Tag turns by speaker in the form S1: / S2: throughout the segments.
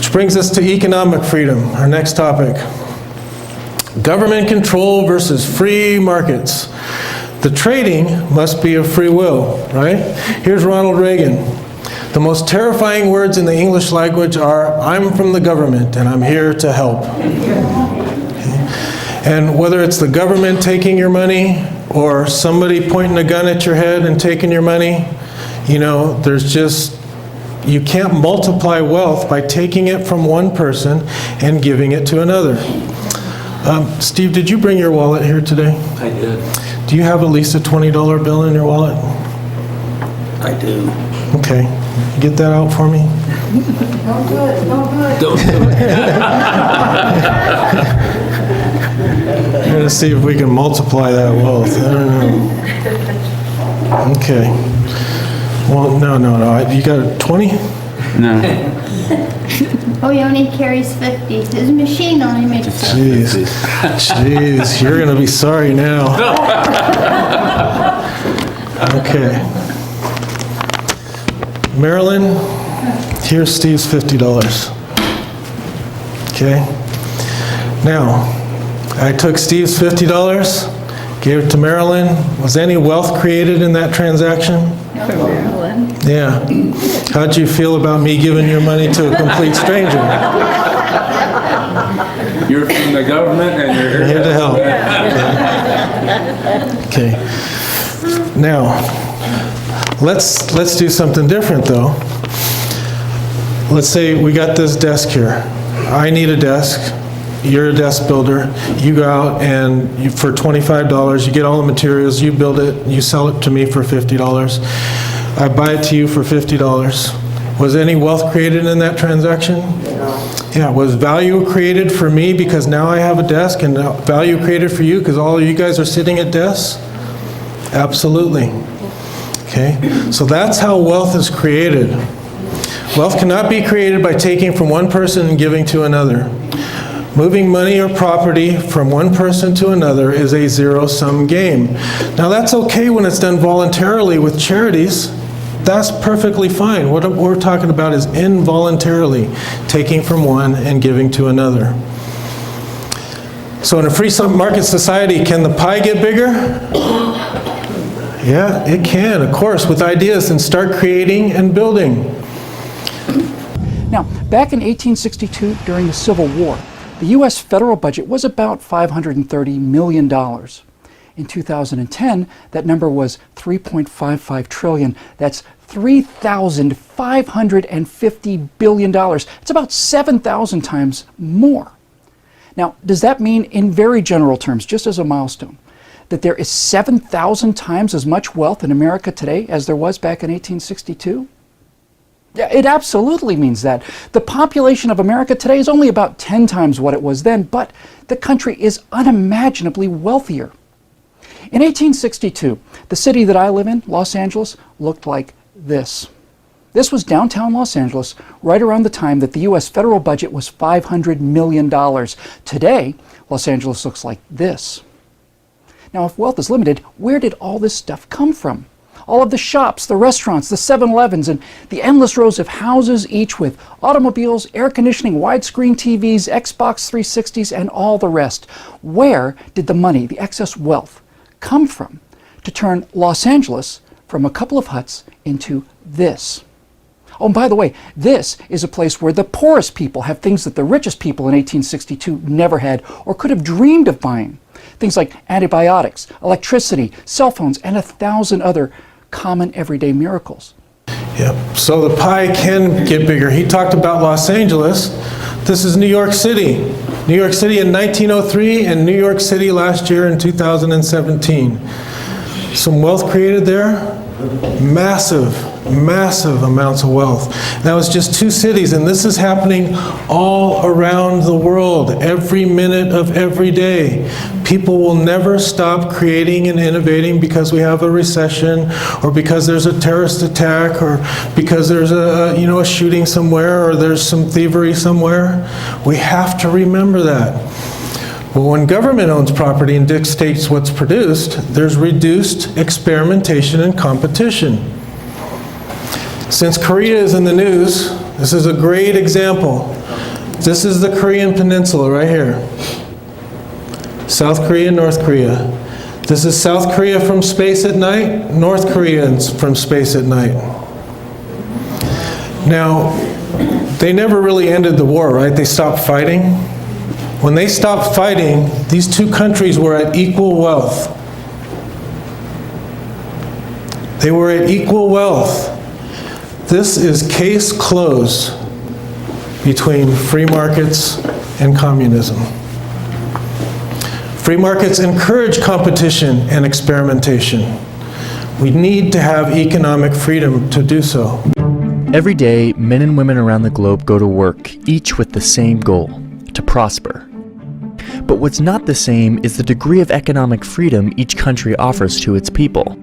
S1: Which brings us to economic freedom, our next topic. Government control versus free markets. The trading must be of free will, right? Here's Ronald Reagan. The most terrifying words in the English language are, "I'm from the government and I'm here to help." And whether it's the government taking your money or somebody pointing a gun at your head and taking your money, you can't multiply wealth by taking it from one person and giving it to another. Steve, did you bring your wallet here today?
S2: I did.
S1: Do you have at least a $20 bill in your wallet?
S2: I do.
S1: Okay. Get that out for me.
S3: Don't do it, don't do it.
S2: Don't do it.
S1: I'm going to see if we can multiply that wealth. I don't know. Okay. Well, no. You got a 20?
S2: No.
S4: Oh, he only carries 50. His machine only makes 50.
S1: Jeez, you're going to be sorry now. Okay. Marilyn, here's Steve's $50. Okay? Now, I took Steve's $50, gave it to Marilyn. Was any wealth created in that transaction?
S4: No, Marilyn.
S1: Yeah. How'd you feel about me giving your money to a complete stranger?
S2: You're from the government and you're
S1: Here to help. Okay. Now, let's do something different though. Let's say we got this desk here. I need a desk. You're a desk builder. You go out and for $25, you get all the materials, you build it, you sell it to me for $50. I buy it to you for $50. Was any wealth created in that transaction? Yeah, was value created for me because now I have a desk, and value created for you because all of you guys are sitting at desks? Absolutely. Okay, so that's how wealth is created. Wealth cannot be created by taking from one person and giving to another. Moving money or property from one person to another is a zero-sum game. Now that's okay when it's done voluntarily with charities. That's perfectly fine. What we're talking about is involuntarily taking from one and giving to another. So in a free market society, can the pie get bigger? Yeah, it can, of course, with ideas, and start creating and building.
S5: Now, back in 1862, during the Civil War, the U.S. federal budget was about $530 million. In 2010, that number was $3.55 trillion. That's $3,550 billion. It's about 7,000 times more. Now, does that mean, in very general terms, just as a milestone, that there is 7,000 times as much wealth in America today as there was back in 1862? Yeah, it absolutely means that. The population of America today is only about 10 times what it was then, but the country is unimaginably wealthier. In 1862, the city that I live in, Los Angeles, looked like this. This was downtown Los Angeles right around the time that the U.S. federal budget was $500 million. Today, Los Angeles looks like this. Now, if wealth is limited, where did all this stuff come from? All of the shops, the restaurants, the 7-Elevens, and the endless rows of houses, each with automobiles, air conditioning, widescreen TVs, Xbox 360s, and all the rest. Where did the money, the excess wealth, come from to turn Los Angeles from a couple of huts into this? Oh, and by the way, this is a place where the poorest people have things that the richest people in 1862 never had or could have dreamed of buying. Things like antibiotics, electricity, cell phones, and 1,000 other common everyday miracles.
S1: Yep, so the pie can get bigger. He talked about Los Angeles. This is New York City. New York City in 1903 and New York City last year in 2017. Some wealth created there. Massive amounts of wealth. That was just 2 cities, and this is happening all around the world, every minute of every day. People will never stop creating and innovating because we have a recession, or because there's a terrorist attack, or because there's a shooting somewhere, or there's some thievery somewhere. We have to remember that. Well, when government owns property and dictates what's produced, there's reduced experimentation and competition. Since Korea is in the news, This is a great example. This is the Korean Peninsula right here. South Korea, North Korea. This is South Korea from space at night, North Koreans from space at night. Now, they never really ended the war, right? They stopped fighting. When they stopped fighting, these two countries were at equal wealth. They were at equal wealth. This is case closed between free markets and communism. Free markets encourage competition and experimentation. We need to have economic freedom to do so.
S6: Every day, men and women around the globe go to work, each with the same goal, to prosper. But what's not the same is the degree of economic freedom each country offers to its people.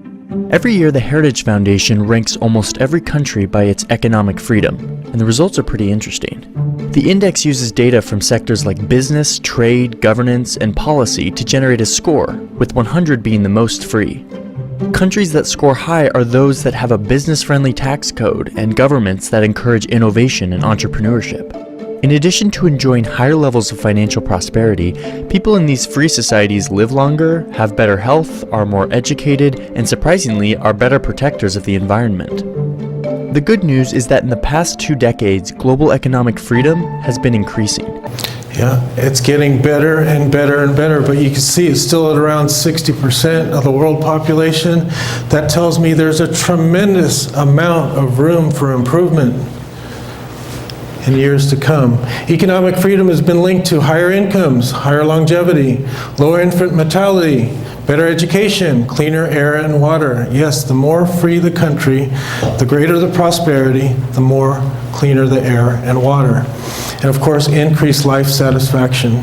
S6: Every year, the Heritage Foundation ranks almost every country by its economic freedom, and the results are pretty interesting. The index uses data from sectors like business, trade, governance, and policy to generate a score, with 100 being the most free. Countries that score high are those that have a business-friendly tax code and governments that encourage innovation and entrepreneurship. In addition to enjoying higher levels of financial prosperity, people in these free societies live longer, have better health, are more educated, and surprisingly are better protectors of the environment. The good news is that in the past 2 decades, global economic freedom has been increasing.
S1: Yeah, it's getting better and better and better, but you can see it's still at around 60% of the world population. That tells me there's a tremendous amount of room for improvement in years to come. Economic freedom has been linked to higher incomes, higher longevity, lower infant mortality, better education, cleaner air and water. Yes, the more free the country, the greater the prosperity, the more cleaner the air and water. And of course, increased life satisfaction